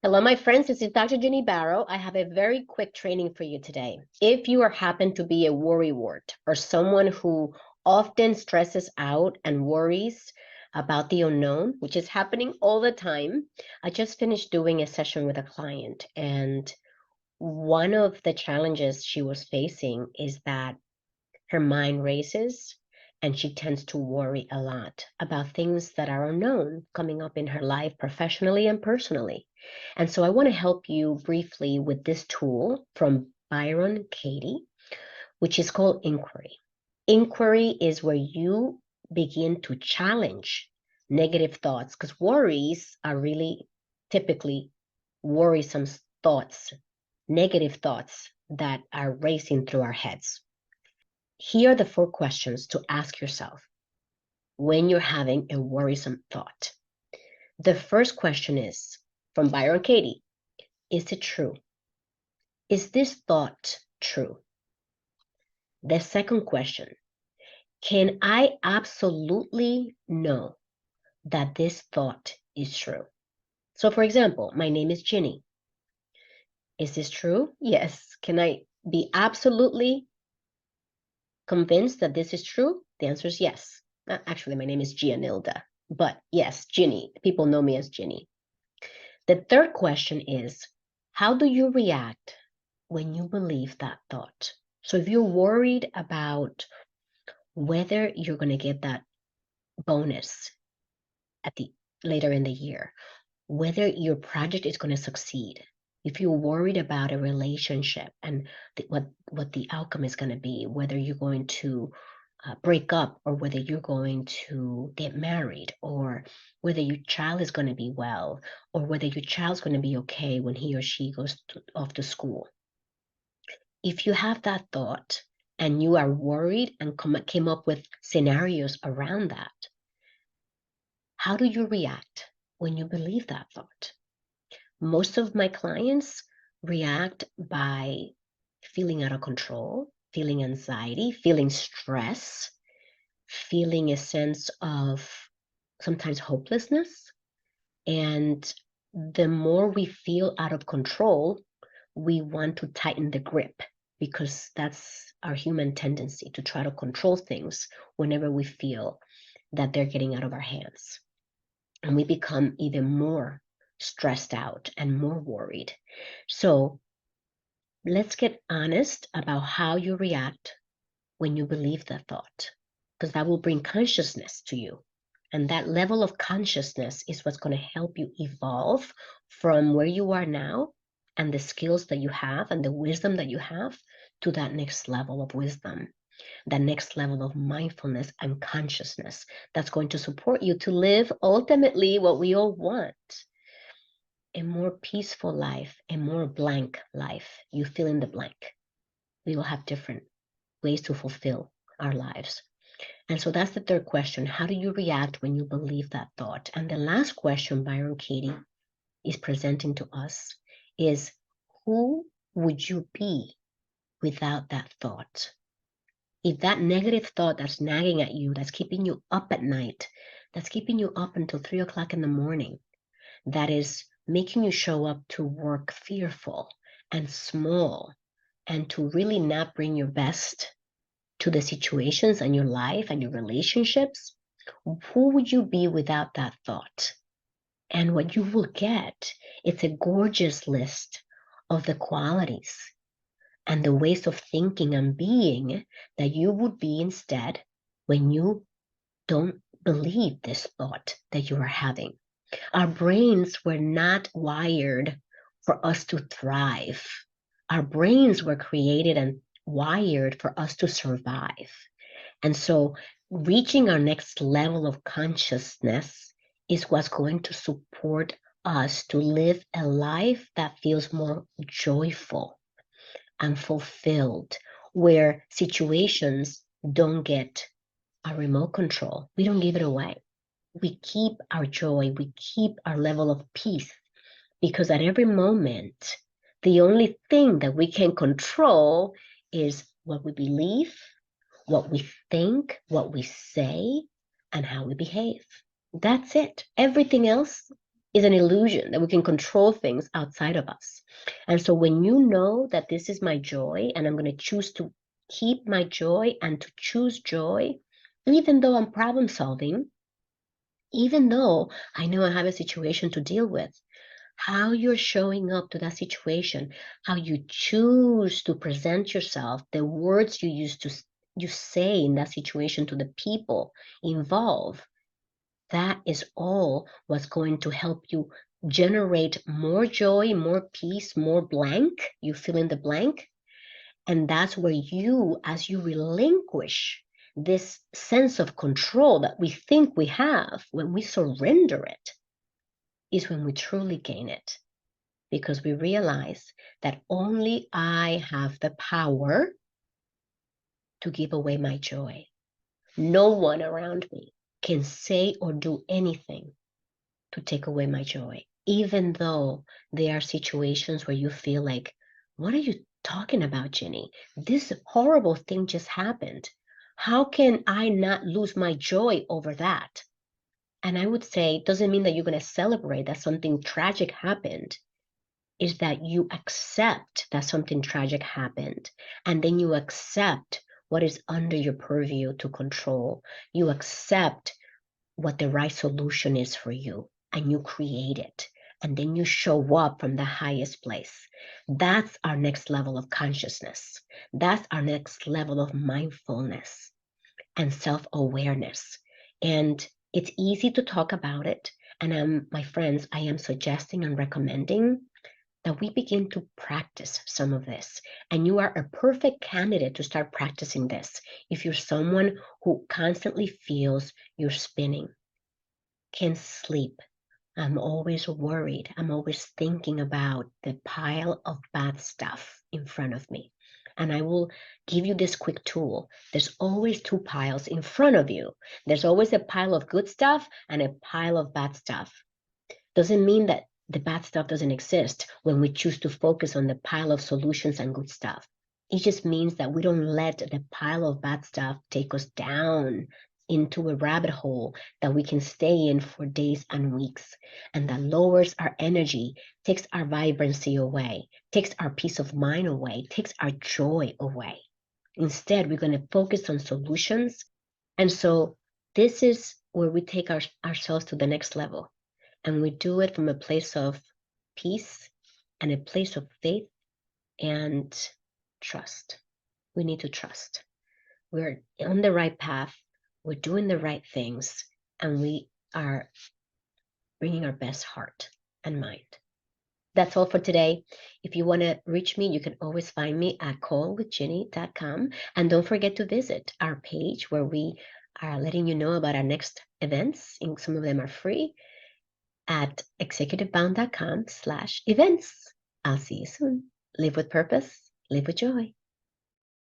Hello, my friends. This is Dr. Jenny Barrow. I have a very quick training for you today. If you happen to be a worrywart or someone who often stresses out and worries about the unknown, which is happening all the time, I just finished doing a session with a client, and one of the challenges she was facing is that her mind races and she tends to worry a lot about things that are unknown coming up in her life professionally and personally. And so I want to help you briefly with this tool from Byron Katie, which is called inquiry. Inquiry is where you begin to challenge negative thoughts, because worries are really typically worrisome thoughts, negative thoughts that are racing through our heads. Here are the 4 questions to ask yourself when you're having a worrisome thought. The first question is from Byron Katie. Is it true? Is this thought true? The second question, can I absolutely know that this thought is true? So for example, my name is Ginny. Is this true? Yes. Can I be absolutely convinced that this is true? The answer is yes. Actually, my name is Gianilda, but yes, Ginny. People know me as Ginny. The third question is, how do you react when you believe that thought? So if you're worried about whether you're going to get that bonus at the later in the year, whether your project is going to succeed, if you're worried about a relationship and what the outcome is going to be, whether you're going to break up or whether you're going to get married or whether your child is going to be well or whether your child's going to be okay when he or she goes off to school. If you have that thought and you are worried and came up with scenarios around that, how do you react when you believe that thought? Most of my clients react by feeling out of control, feeling anxiety, feeling stress, feeling a sense of sometimes hopelessness. And the more we feel out of control, we want to tighten the grip because that's our human tendency to try to control things whenever we feel that they're getting out of our hands. And we become even more stressed out and more worried. So let's get honest about how you react when you believe that thought, because that will bring consciousness to you. And that level of consciousness is what's going to help you evolve from where you are now and the skills that you have and the wisdom that you have to that next level of wisdom, that next level of mindfulness and consciousness that's going to support you to live ultimately what we all want, a more peaceful life, a more blank life. You fill in the blank. We will have different ways to fulfill our lives. And so that's the third question. How do you react when you believe that thought? And the last question Byron Katie is presenting to us is, who would you be without that thought? If that negative thought that's nagging at you, that's keeping you up at night, that's keeping you up until 3 o'clock in the morning, that is making you show up to work fearful and small and to really not bring your best to the situations and your life and your relationships, who would you be without that thought? And what you will get, it's a gorgeous list of the qualities and the ways of thinking and being that you would be instead when you don't believe this thought that you are having. Our brains were not wired for us to thrive. Our brains were created and wired for us to survive. And so reaching our next level of consciousness is what's going to support us to live a life that feels more joyful and fulfilled, where situations don't get our remote control. We don't give it away. We keep our joy, we keep our level of peace, because at every moment, the only thing that we can control is what we believe, what we think, what we say, and how we behave. That's it. Everything else is an illusion, that we can control things outside of us. And so when you know that this is my joy and I'm going to choose to keep my joy and to choose joy, even though I'm problem solving, even though I know I have a situation to deal with, how you're showing up to that situation, how you choose to present yourself, the words you say in that situation to the people involved, that is all what's going to help you generate more joy, more peace, more blank. You fill in the blank. And that's where you, as you relinquish this sense of control that we think we have, when we surrender it, is when we truly gain it. Because we realize that only I have the power to give away my joy. No one around me can say or do anything to take away my joy, even though there are situations where you feel like, what are you talking about, Jenny? This horrible thing just happened. How can I not lose my joy over that? And I would say, it doesn't mean that you're going to celebrate that something tragic happened. Is that you accept that something tragic happened, and then you accept what is under your purview to control. You accept what the right solution is for you, and you create it, and then you show up from the highest place. That's our next level of consciousness. That's our next level of mindfulness and self-awareness. And it's easy to talk about it. And my friends, I am suggesting and recommending that we begin to practice some of this. And you are a perfect candidate to start practicing this if you're someone who constantly feels you're spinning, can't sleep. I'm always worried. I'm always thinking about the pile of bad stuff in front of me. And I will give you this quick tool. There's always two piles in front of you. There's always a pile of good stuff and a pile of bad stuff. Doesn't mean that the bad stuff doesn't exist when we choose to focus on the pile of solutions and good stuff. It just means that we don't let the pile of bad stuff take us down into a rabbit hole that we can stay in for days and weeks, and that lowers our energy, takes our vibrancy away, takes our peace of mind away, takes our joy away. Instead, we're going to focus on solutions. And so this is where we take ourselves to the next level. And we do it from a place of peace and a place of faith and trust. We need to trust. We're on the right path. We're doing the right things. And we are bringing our best heart and mind. That's all for today. If you want to reach me, you can always find me at callwithjenny.com. And don't forget to visit our page where we are letting you know about our next events. And some of them are free at executivebound.com/events. I'll see you soon. Live with purpose, live with joy.